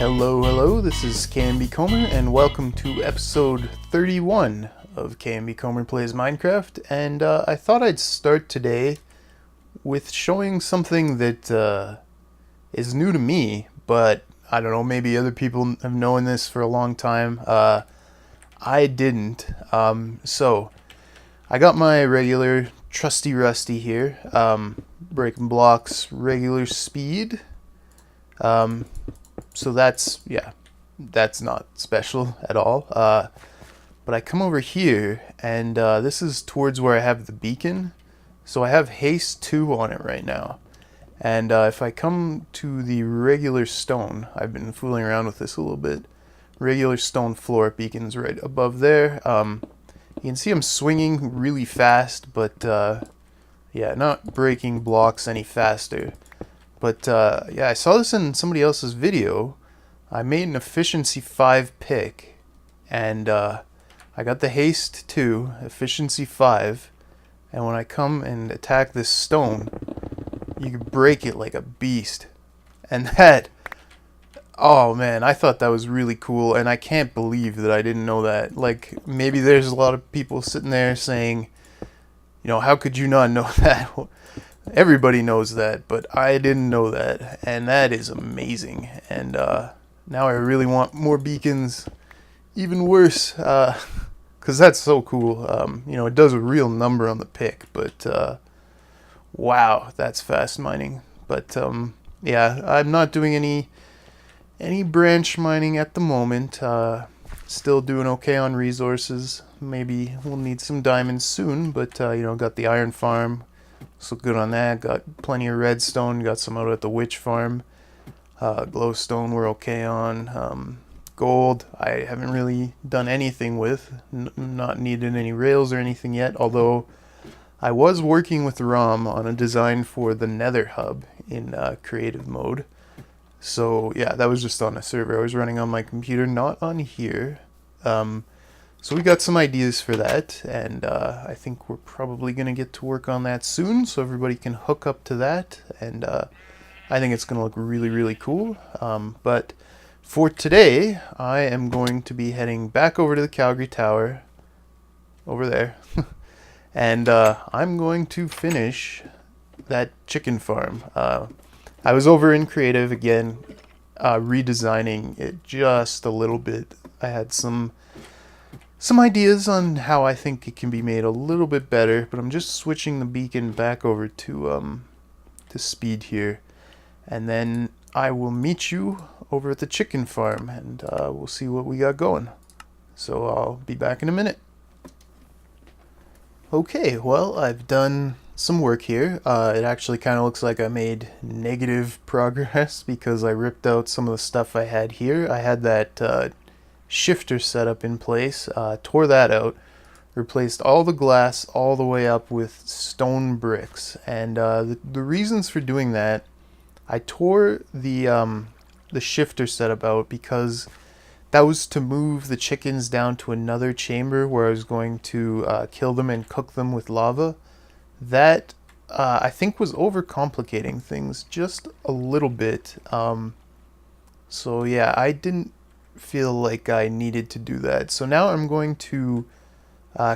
Hello, this is KMBKomhyr, and welcome to episode 31 of KMBKomhyr Plays Minecraft. And I thought I'd start today with showing something that is new to me, but I don't know, maybe other people have known this for a long time. I didn't. So I got my regular trusty rusty here, breaking blocks, regular speed. So that's not special at all. But I come over here, and this is towards where I have the beacon. So I have haste 2 on it right now. And if I come to the regular stone, I've been fooling around with this a little bit. Regular stone floor beacon's right above there. You can see I'm swinging really fast, but yeah, not breaking blocks any faster. But yeah, I saw this in somebody else's video. I made an efficiency 5 pick, and I got the haste 2, efficiency 5, and when I come and attack this stone, you can break it like a beast. And that, oh man, I thought that was really cool, and I can't believe that I didn't know that. Like, maybe there's a lot of people sitting there saying, you know, how could you not know that? Everybody knows that, but I didn't know that, and that is amazing. And now I really want more beacons, even worse, because that's so cool. You know, it does a real number on the pick, but wow, that's fast mining. But yeah, I'm not doing any branch mining at the moment. Still doing okay on resources. Maybe we'll need some diamonds soon, but you know, got the iron farm. So good on that. Got plenty of redstone. Got some out at the witch farm. Glowstone we're okay on. Gold I haven't really done anything with. Not needed any rails or anything yet. Although I was working with Rom on a design for the Nether hub in creative mode. So yeah, that was just on a server I was running on my computer, not on here. So we got some ideas for that, and I think we're probably going to get to work on that soon, so everybody can hook up to that, and I think it's going to look really, really cool. But for today, I am going to be heading back over to the Calgary Tower, over there, and I'm going to finish that chicken farm. I was over in creative again, redesigning it just a little bit. I had some ideas on how I think it can be made a little bit better, but I'm just switching the beacon back over to speed here, and then I will meet you over at the chicken farm, and we'll see what we got going. So I'll be back in a minute. Okay, well, I've done some work here. It actually kind of looks like I made negative progress because I ripped out some of the stuff I had here. I had that shifter setup in place, tore that out, replaced all the glass all the way up with stone bricks, and the reasons for doing that, I tore the shifter setup out because that was to move the chickens down to another chamber where I was going to kill them and cook them with lava. That I think was overcomplicating things just a little bit. So yeah, I didn't feel like I needed to do that. So now I'm going to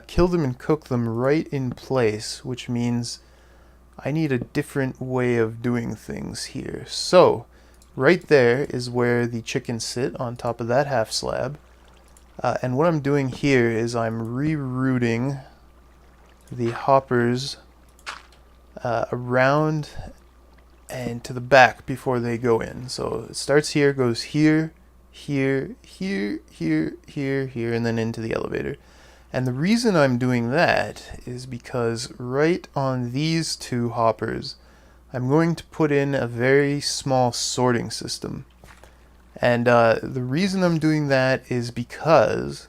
kill them and cook them right in place, which means I need a different way of doing things here. So right there is where the chickens sit, on top of that half slab. And what I'm doing here is I'm rerouting the hoppers around and to the back before they go in. So it starts here, goes here, here, here, here, here, here, and then into the elevator. And the reason I'm doing that is because right on these 2 hoppers, I'm going to put in a very small sorting system. And the reason I'm doing that is because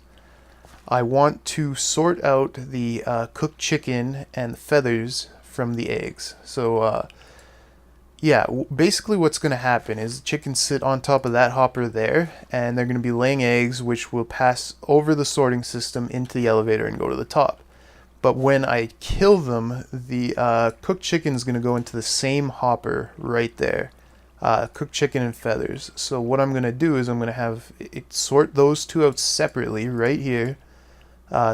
I want to sort out the cooked chicken and the feathers from the eggs. So yeah, basically what's going to happen is chickens sit on top of that hopper there, and they're going to be laying eggs, which will pass over the sorting system into the elevator and go to the top. But when I kill them, the cooked chicken is going to go into the same hopper right there. cooked chicken and feathers. So what I'm going to do is I'm going to have it sort those two out separately right here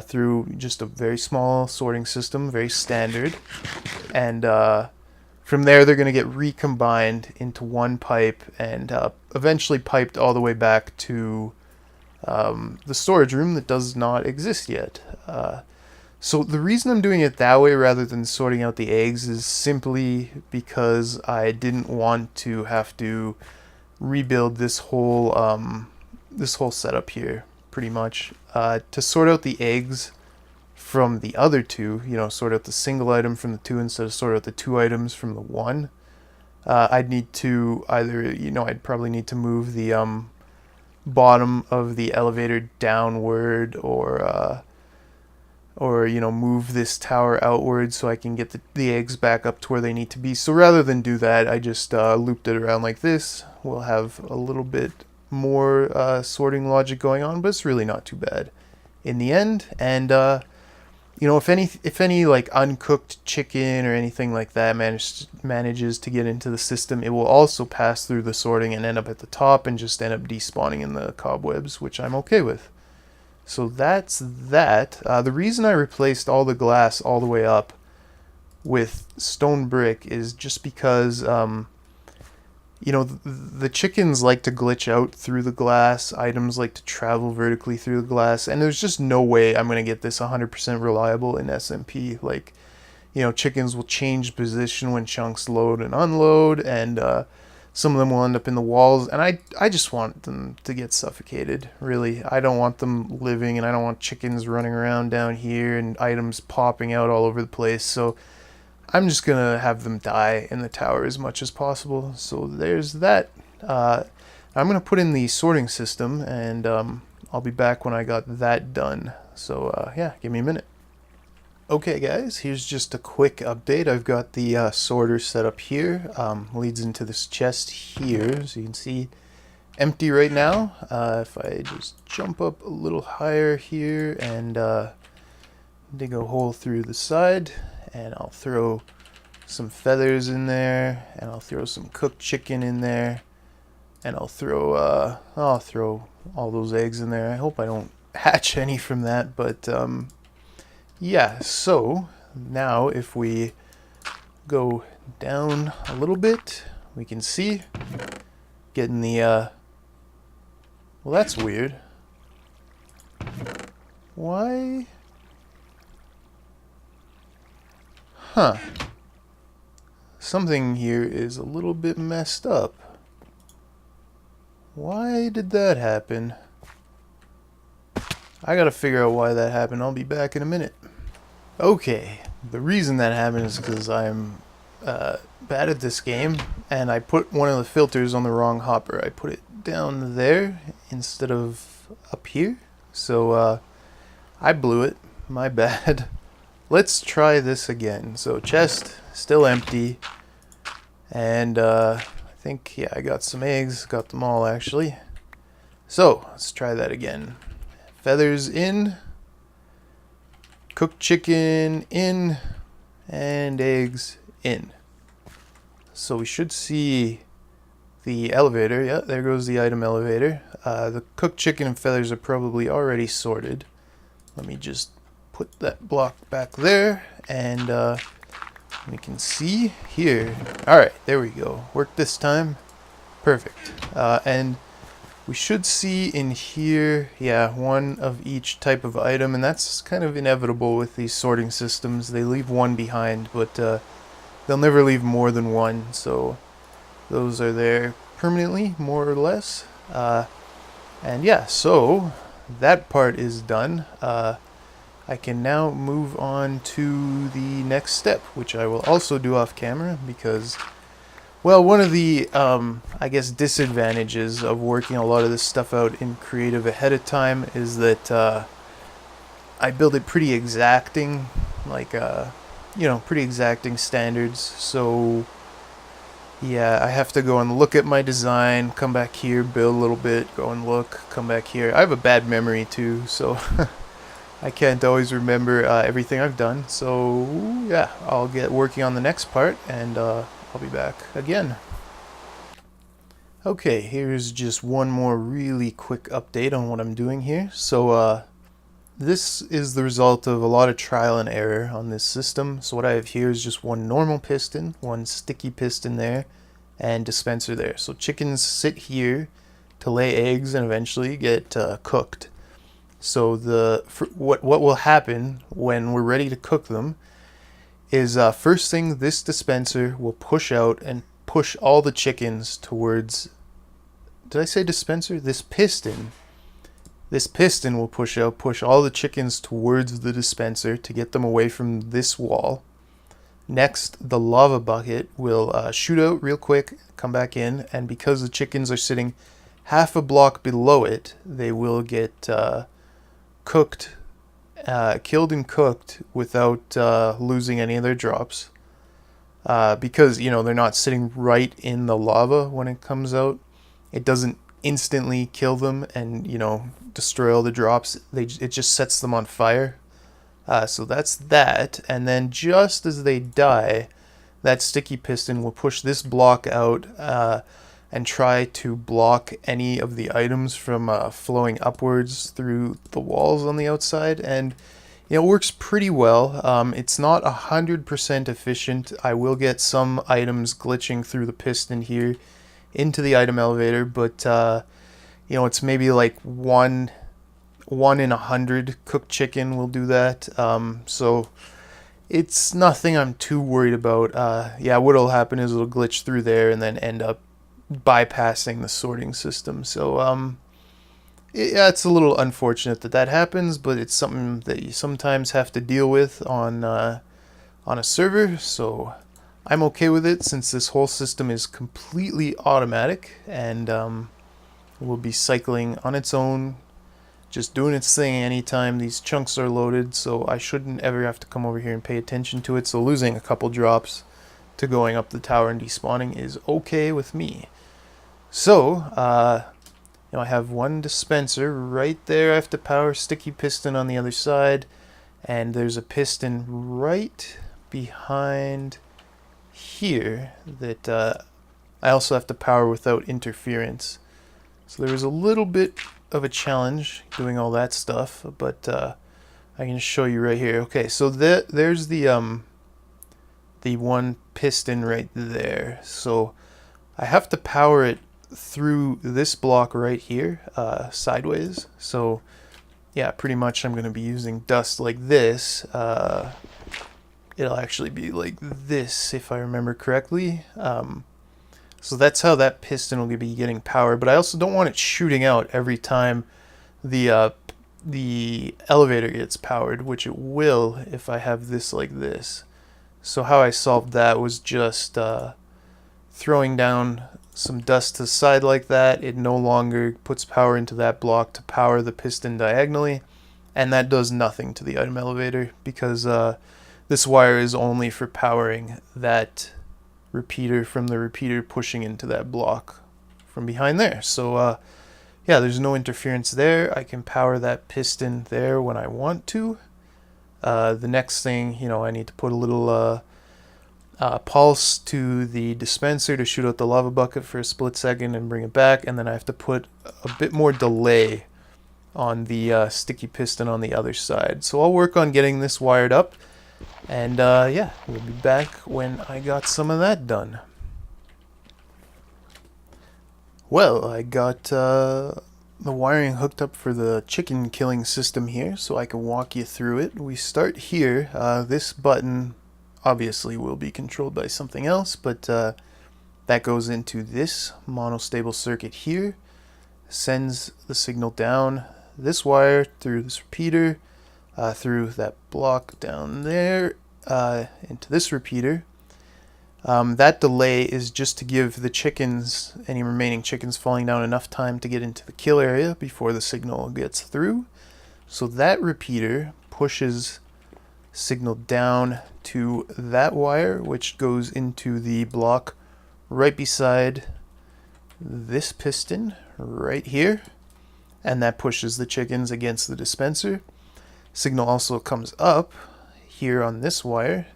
through just a very small sorting system, very standard. And from there they're going to get recombined into one pipe and eventually piped all the way back to the storage room that does not exist yet. So the reason I'm doing it that way rather than sorting out the eggs is simply because I didn't want to have to rebuild this whole setup here, pretty much. To sort out the eggs from the other two, you know, sort out the single item from the two instead of sort out the two items from the one, I'd need to either, you know, I'd probably need to move the bottom of the elevator downward, or you know, move this tower outward so I can get the eggs back up to where they need to be. So rather than do that, I just looped it around like this. We'll have a little bit more sorting logic going on, but it's really not too bad in the end. And you know, if any like uncooked chicken or anything like that manages to get into the system, it will also pass through the sorting and end up at the top and just end up despawning in the cobwebs, which I'm okay with. So that's that. The reason I replaced all the glass all the way up with stone brick is just because, you know, the chickens like to glitch out through the glass, items like to travel vertically through the glass, and there's just no way I'm going to get this 100% reliable in SMP. Like, you know, chickens will change position when chunks load and unload, and some of them will end up in the walls, and I just want them to get suffocated, really. I don't want them living, and I don't want chickens running around down here and items popping out all over the place, so I'm just going to have them die in the tower as much as possible. So there's that. I'm going to put in the sorting system, and I'll be back when I got that done. So yeah, give me a minute. Okay guys, here's just a quick update. I've got the sorter set up here. Leads into this chest here, so you can see empty right now. If I just jump up a little higher here and dig a hole through the side, and I'll throw some feathers in there, and I'll throw some cooked chicken in there, and I'll throw all those eggs in there. I hope I don't hatch any from that, but yeah, so now if we go down a little bit, we can see getting the well, that's weird. Why? Huh. Something here is a little bit messed up. Why did that happen? I gotta figure out why that happened. I'll be back in a minute. Okay, the reason that happened is because I'm bad at this game, and I put one of the filters on the wrong hopper. I put it down there instead of up here, so I blew it. My bad. Let's try this again. So chest still empty, and I think, yeah, I got some eggs. Got them all actually. So let's try that again. Feathers in, cooked chicken in, and eggs in. So we should see the elevator. Yeah, there goes the item elevator. The cooked chicken and feathers are probably already sorted. Let me just put that block back there, and we can see here. Alright, there we go. Worked this time. Perfect. And we should see in here, yeah, one of each type of item, and that's kind of inevitable with these sorting systems. They leave one behind, but they'll never leave more than one, so those are there permanently, more or less. And yeah, so that part is done. I can now move on to the next step, which I will also do off camera because, well, one of the, I guess, disadvantages of working a lot of this stuff out in creative ahead of time is that I build it pretty exacting, like, you know, pretty exacting standards. So, yeah, I have to go and look at my design, come back here, build a little bit, go and look, come back here. I have a bad memory too, so I can't always remember everything I've done. So, yeah, I'll get working on the next part, and I'll be back again. Okay, here's just one more really quick update on what I'm doing here. So this is the result of a lot of trial and error on this system. So what I have here is just one normal piston, one sticky piston there, and dispenser there. So chickens sit here to lay eggs and eventually get cooked. So what will happen when we're ready to cook them is first thing, this dispenser will push out and push all the chickens towards, did I say dispenser? This piston will push all the chickens towards the dispenser to get them away from this wall. Next, the lava bucket will shoot out real quick, come back in, and because the chickens are sitting half a block below it, they will get killed and cooked without losing any of their drops. Because, they're not sitting right in the lava when it comes out. It doesn't instantly kill them and, destroy all the drops. It just sets them on fire. So that's that. And then just as they die, that sticky piston will push this block out and try to block any of the items from flowing upwards through the walls on the outside. And it works pretty well. It's not 100% efficient. I will get some items glitching through the piston here into the item elevator, but it's maybe like one in 100 cooked chicken will do that. So it's nothing I'm too worried about. What'll happen is it'll glitch through there and then end up bypassing the sorting system. So it's a little unfortunate that happens, but it's something that you sometimes have to deal with on a server. So I'm okay with it since this whole system is completely automatic and will be cycling on its own, just doing its thing anytime these chunks are loaded. So I shouldn't ever have to come over here and pay attention to it. So losing a couple drops to going up the tower and despawning is okay with me. So I have one dispenser right there. I have to power sticky piston on the other side, and there's a piston right behind here that I also have to power without interference. So there was a little bit of a challenge doing all that stuff, but I can show you right here. Okay, so there's the one piston right there. So I have to power it through this block right here, sideways. So yeah, pretty much I'm going to be using dust like this. It'll actually be like this if I remember correctly. So that's how that piston will be getting power, but I also don't want it shooting out every time the elevator gets powered, which it will if I have this like this. So how I solved that was just throwing down some dust to the side like that. It no longer puts power into that block to power the piston diagonally, and that does nothing to the item elevator because this wire is only for powering that repeater from the repeater pushing into that block from behind there. So yeah, there's no interference there. I can power that piston there when I want to. The next thing, I need to put a little pulse to the dispenser to shoot out the lava bucket for a split second and bring it back, and then I have to put a bit more delay on the sticky piston on the other side. So I'll work on getting this wired up, and yeah, we'll be back when I got some of that done. Well, I got the wiring hooked up for the chicken killing system here, so I can walk you through it. We start here. This button obviously will be controlled by something else, but that goes into this monostable circuit here, sends the signal down this wire through this repeater, through that block down there, into this repeater. That delay is just to give the chickens, any remaining chickens falling down, enough time to get into the kill area before the signal gets through. So that repeater pushes signal down to that wire, which goes into the block right beside this piston right here, and that pushes the chickens against the dispenser. Signal also comes up here on this wire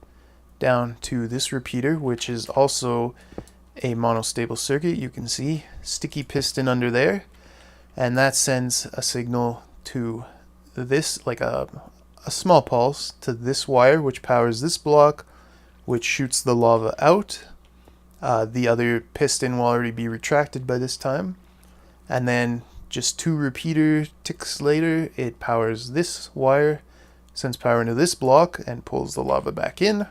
down to this repeater, which is also a monostable circuit. You can see sticky piston under there, and that sends a signal to this, like a small pulse to this wire, which powers this block, which shoots the lava out. The other piston will already be retracted by this time, and then just 2 repeater ticks later, it powers this wire, sends power into this block, and pulls the lava back in.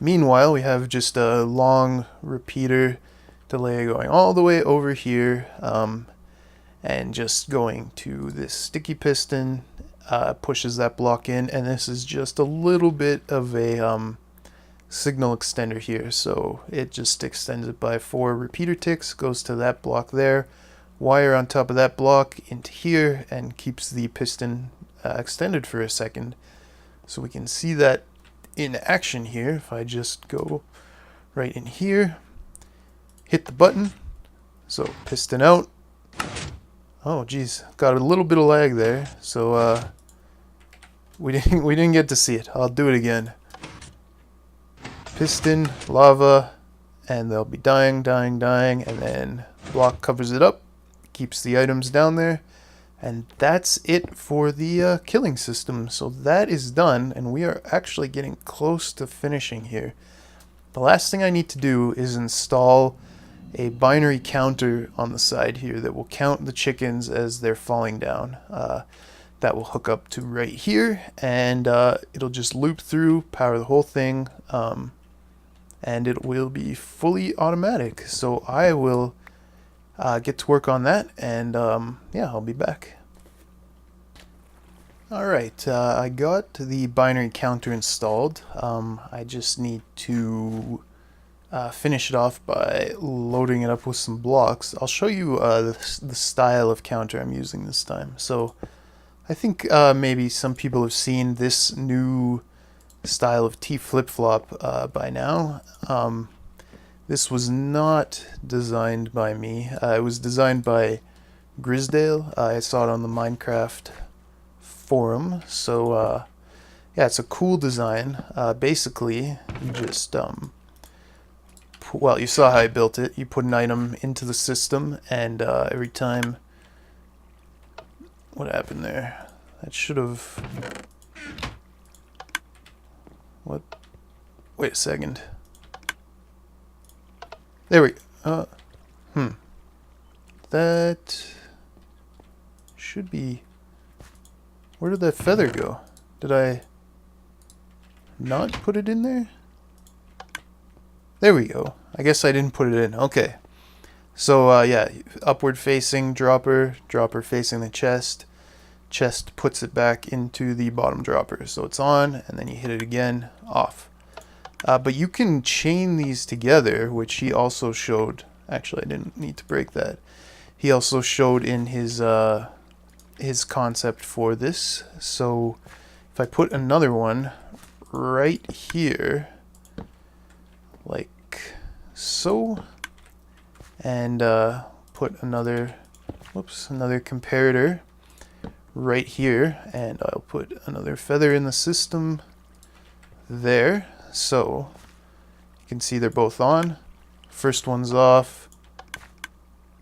Meanwhile, we have just a long repeater delay going all the way over here, and just going to this sticky piston, pushes that block in, and this is just a little bit of a signal extender here, so it just extends it by 4 repeater ticks, goes to that block there, wire on top of that block into here, and keeps the piston extended for a second. So we can see that in action here. If I just go right in here, hit the button, so piston out. Oh geez, got a little bit of lag there, so we didn't get to see it. I'll do it again. Piston, lava, and they'll be dying, and then block covers it up, keeps the items down there, and that's it for the killing system. So that is done, and we are actually getting close to finishing here. The last thing I need to do is install a binary counter on the side here that will count the chickens as they're falling down. That will hook up to right here, and it'll just loop through, power the whole thing, and it will be fully automatic. So I will get to work on that, and yeah, I'll be back. Alright, I got the binary counter installed. I just need to finish it off by loading it up with some blocks. I'll show you the style of counter I'm using this time. So I think maybe some people have seen this new style of T flip-flop by now. This was not designed by me. It was designed by Grisdale. I saw it on the Minecraft forum. So yeah, it's a cool design. Basically, you just well, you saw how I built it. You put an item into the system, and every time... What happened there? That should have... What? Wait a second. There we go. That should be... Where did that feather go? Did I not put it in there? There we go. I guess I didn't put it in. Okay. So yeah, upward facing dropper, dropper facing the chest, chest puts it back into the bottom dropper. So it's on, and then you hit it again, off. But you can chain these together, which he also showed. Actually, I didn't need to break that. He also showed in his concept for this. So if I put another one right here, like so, and put another, whoops, another comparator right here, and I'll put another feather in the system there. So you can see they're both on. First one's off,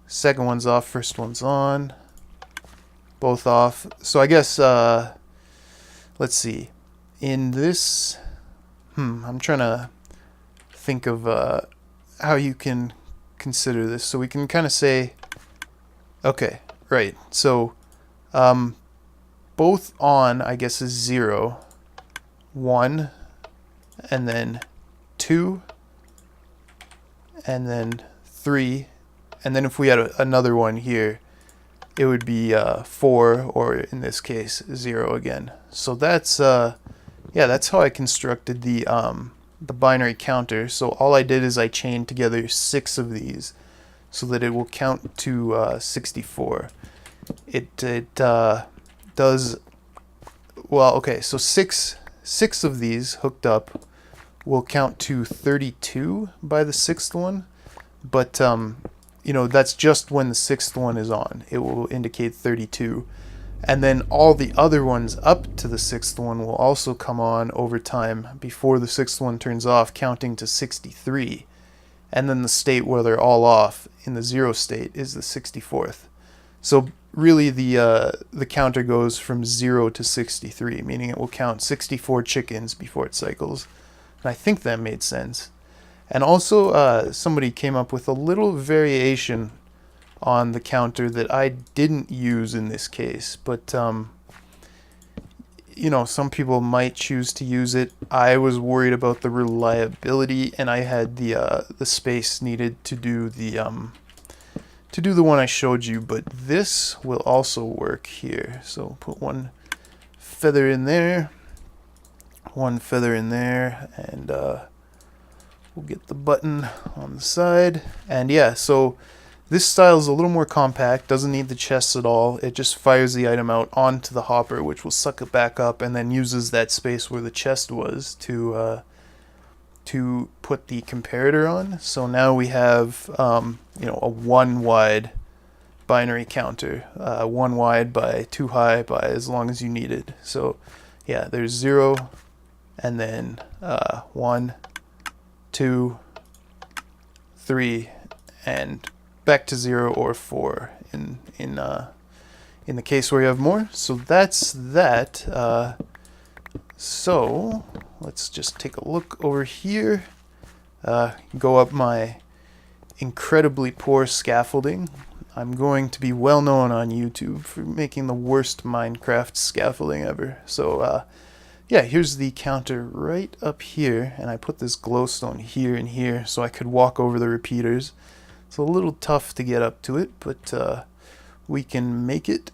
second one's off, first one's on, both off. So I guess let's see, in this I'm trying to think of how you can consider this. So we can kind of say, okay, right, so both on, I guess, is 0, 1, and then 2, and then 3, and then if we had another one here, it would be 4, or in this case 0 again. So that's yeah, that's how I constructed the binary counter. So all I did is I chained together 6 of these so that it will count to 64. It does well. Okay, so six of these hooked up will count to 32 by the 6th one, but you know, that's just when the 6th one is on. It will indicate 32, and then all the other ones up to the 6th one will also come on over time before the 6th one turns off, counting to 63. and then the state where they're all off in the 0 state is the 64th. So really the counter goes from 0 to 63, meaning it will count 64 chickens before it cycles. And I think that made sense. And also somebody came up with a little variation on the counter that I didn't use in this case, but you know, some people might choose to use it. I was worried about the reliability, and I had the space needed to do the one I showed you, but this will also work here. So put one feather in there, one feather in there, and we'll get the button on the side. And yeah, so this style is a little more compact, doesn't need the chests at all. It just fires the item out onto the hopper, which will suck it back up, and then uses that space where the chest was to put the comparator on. So now we have you know, a 1 wide binary counter, 1 wide by 2 high by as long as you needed. So yeah, there's 0, and then 1, 2, 3, and back to 0 or 4 in the case where you have more. So that's that. So let's just take a look over here. Go up my incredibly poor scaffolding. I'm going to be well known on YouTube for making the worst Minecraft scaffolding ever. So yeah, here's the counter right up here, and I put this glowstone here and here so I could walk over the repeaters. It's a little tough to get up to it, but we can make it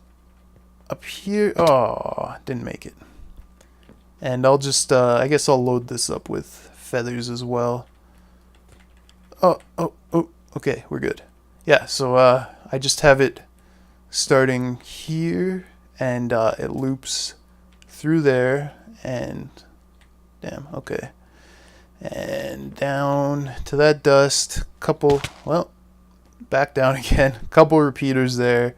up here. Oh, didn't make it. And I'll just, I guess I'll load this up with feathers as well. Oh, okay, we're good. Yeah, so I just have it starting here, and it loops through there, and damn, okay. And down to that dust, couple, well, back down again, couple repeaters there,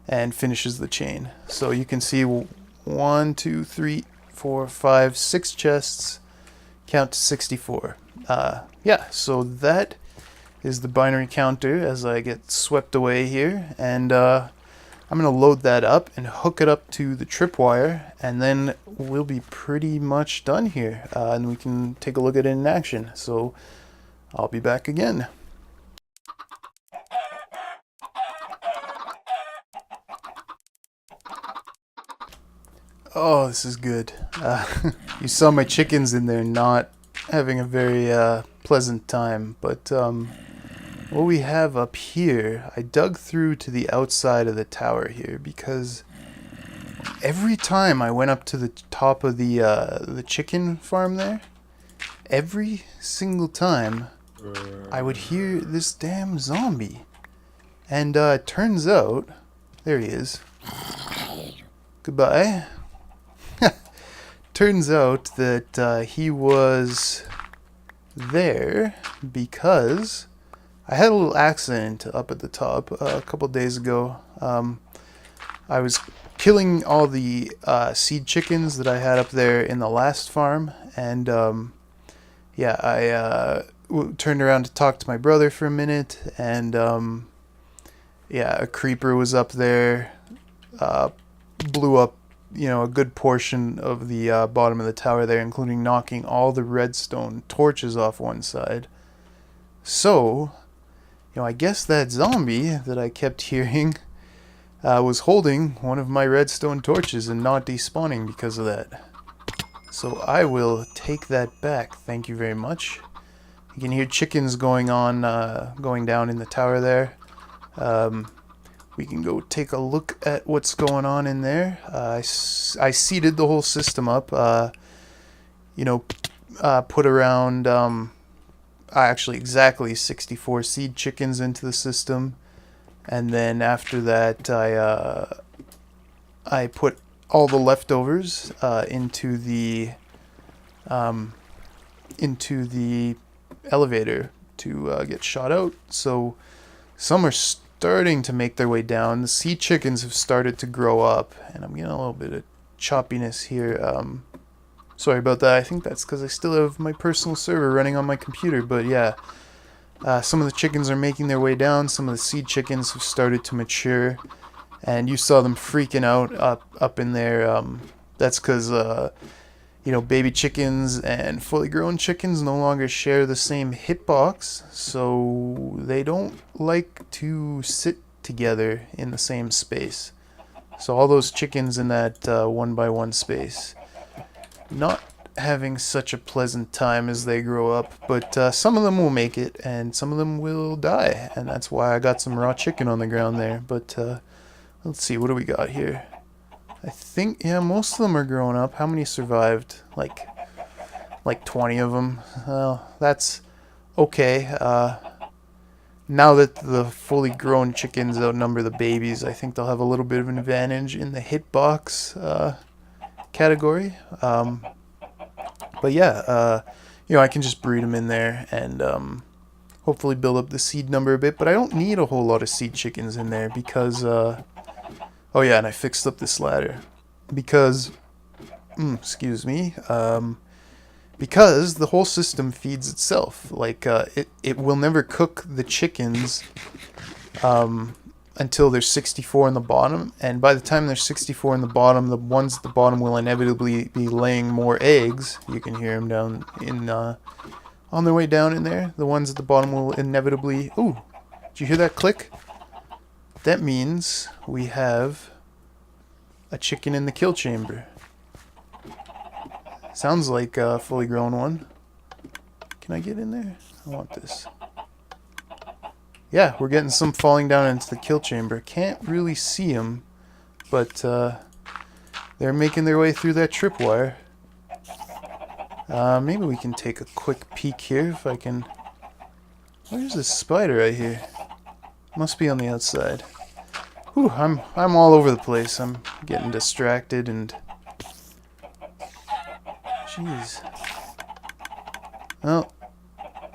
and finishes the chain. So you can see 1, 2, 3, 4, 5, 6 chests, count to 64. Yeah, so that is the binary counter as I get swept away here, and I'm going to load that up and hook it up to the tripwire, and then we'll be pretty much done here, and we can take a look at it in action. So I'll be back again. Oh, this is good. You saw my chickens in there not having a very pleasant time, but what we have up here, I dug through to the outside of the tower here because every time I went up to the top of the chicken farm there, every single time I would hear this damn zombie. And it turns out, there he is. Goodbye. Turns out that he was there because I had a little accident up at the top a couple days ago. I was killing all the seed chickens that I had up there in the last farm, and yeah, I turned around to talk to my brother for a minute, and yeah, a creeper was up there, blew up, you know, a good portion of the bottom of the tower there, including knocking all the redstone torches off one side. So, you know, I guess that zombie that I kept hearing was holding one of my redstone torches and not despawning because of that. So I will take that back. Thank you very much. You can hear chickens going on, going down in the tower there. We can go take a look at what's going on in there. I seeded the whole system up. You know, put around actually exactly 64 seed chickens into the system, and then after that I put all the leftovers into the elevator to get shot out. So some are starting to make their way down. The seed chickens have started to grow up, and I'm getting a little bit of choppiness here. Sorry about that. I think that's because I still have my personal server running on my computer, but yeah. Some of the chickens are making their way down. Some of the seed chickens have started to mature, and you saw them freaking out up in there. That's because baby chickens and fully grown chickens no longer share the same hitbox, so they don't like to sit together in the same space. So all those chickens in that 1x1 space, not having such a pleasant time as they grow up, but some of them will make it and some of them will die, and that's why I got some raw chicken on the ground there. But let's see, what do we got here? I think, yeah, most of them are growing up. How many survived? Like 20 of them. Well, that's okay. Now that the fully grown chickens outnumber the babies, I think they'll have a little bit of an advantage in the hitbox category. But yeah, I can just breed them in there and hopefully build up the seed number a bit. But I don't need a whole lot of seed chickens in there because, oh yeah, and I fixed up this ladder because, excuse me, because the whole system feeds itself. Like, it will never cook the chickens until there's 64 in the bottom, and by the time there's 64 in the bottom, the ones at the bottom will inevitably be laying more eggs. You can hear them down in on their way down in there. The ones at the bottom will inevitably... Ooh, did you hear that click? That means we have a chicken in the kill chamber. Sounds like a fully grown one. Can I get in there? I want this. Yeah, we're getting some falling down into the kill chamber. Can't really see them, but they're making their way through that tripwire. Maybe we can take a quick peek here if I can. Where's this spider right here? Must be on the outside. Whew, I'm all over the place. I'm getting distracted and... Jeez. Well,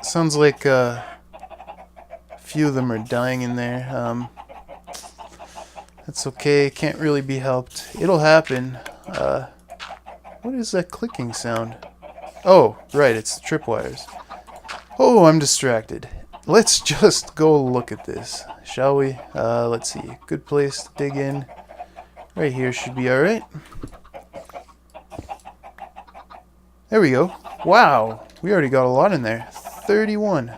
sounds like a few of them are dying in there. That's okay. Can't really be helped. It'll happen. What is that clicking sound? Oh, right. It's the tripwires. Oh, I'm distracted. Let's just go look at this, shall we? Let's see. Good place to dig in. Right here should be alright. There we go. Wow. We already got a lot in there. 31.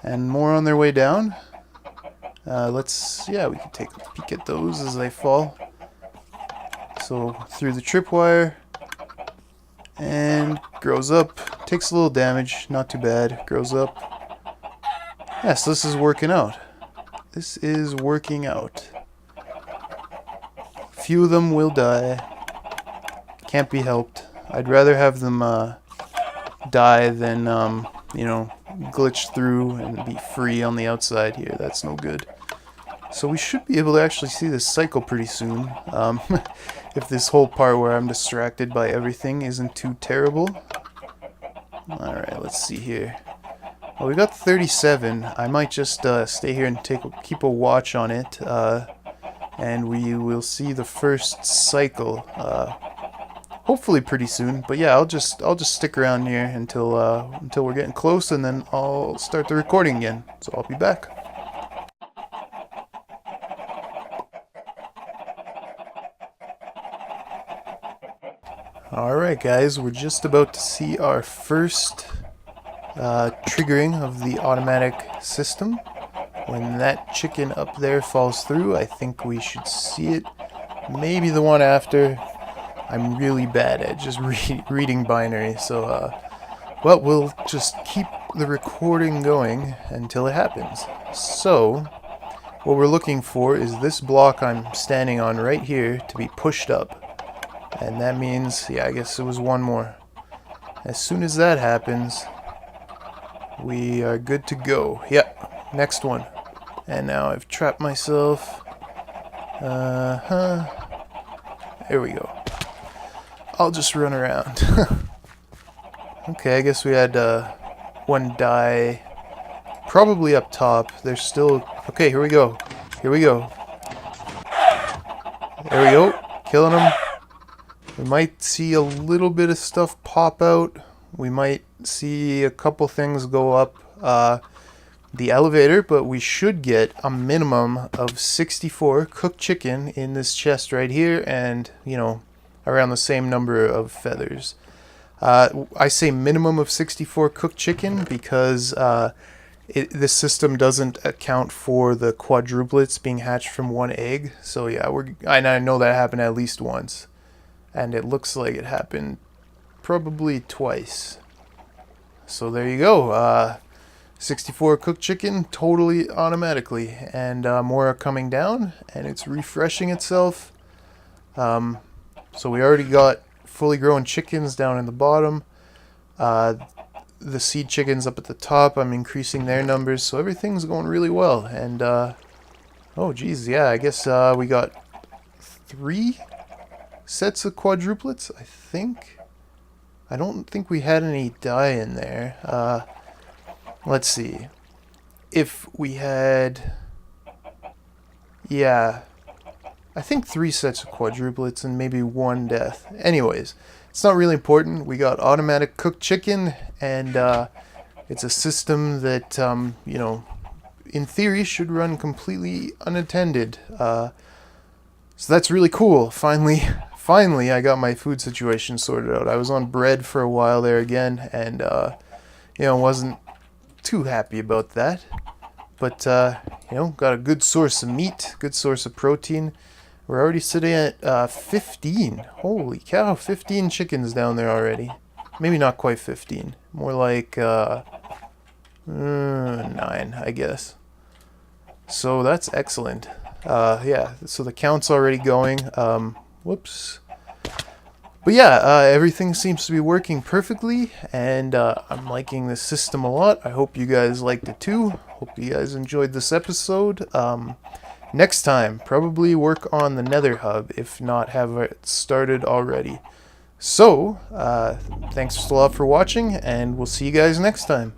And more on their way down. Yeah, we can take a peek at those as they fall. So, through the tripwire. And grows up. Takes a little damage. Not too bad. Grows up. Yes, this is working out. This is working out. Few of them will die. Can't be helped. I'd rather have them die than, glitch through and be free on the outside here. That's no good. So we should be able to actually see this cycle pretty soon. If this whole part where I'm distracted by everything isn't too terrible. Alright, let's see here. Well, we got 37. I might just stay here and keep a watch on it. And we will see the first cycle. Hopefully pretty soon, but yeah, I'll just stick around here until we're getting close, and then I'll start the recording again. So I'll be back. All right, guys, we're just about to see our first triggering of the automatic system. When that chicken up there falls through, I think we should see it. Maybe the one after. I'm really bad at just reading binary, so, well, we'll just keep the recording going until it happens. So, what we're looking for is this block I'm standing on right here to be pushed up. And that means, yeah, I guess it was one more. As soon as that happens, we are good to go. Yep, next one. And now I've trapped myself. There we go. I'll just run around. Okay, I guess we had one die. Probably up top. There's still... Okay, here we go. Here we go. There we go. Killing them. We might see a little bit of stuff pop out. We might see a couple things go up. the elevator, but we should get a minimum of 64 cooked chicken in this chest right here, and around the same number of feathers. I say minimum of 64 cooked chicken because this system doesn't account for the quadruplets being hatched from one egg. So yeah, I know that happened at least once, and it looks like it happened probably twice. So there you go. 64 cooked chicken totally automatically, and more are coming down, and it's refreshing itself. So we already got fully grown chickens down in the bottom. The seed chickens up at the top, I'm increasing their numbers, so everything's going really well. And oh geez, yeah, I guess we got 3 sets of quadruplets, I think. I don't think we had any die in there. Let's see. If we had... Yeah. I think 3 sets of quadruplets and maybe 1 death. Anyways, it's not really important. We got automatic cooked chicken, and it's a system that, in theory should run completely unattended. So that's really cool. Finally, I got my food situation sorted out. I was on bread for a while there again, and, wasn't too happy about that, but got a good source of meat, good source of protein. We're already sitting at 15. Holy cow, 15 chickens down there already. Maybe not quite 15, more like 9, I guess. So that's excellent. Yeah, so the count's already going. Whoops. But yeah, everything seems to be working perfectly, and I'm liking this system a lot. I hope you guys liked it too. Hope you guys enjoyed this episode. Next time, probably work on the Nether Hub, if not have it started already. So, thanks a lot for watching, and we'll see you guys next time.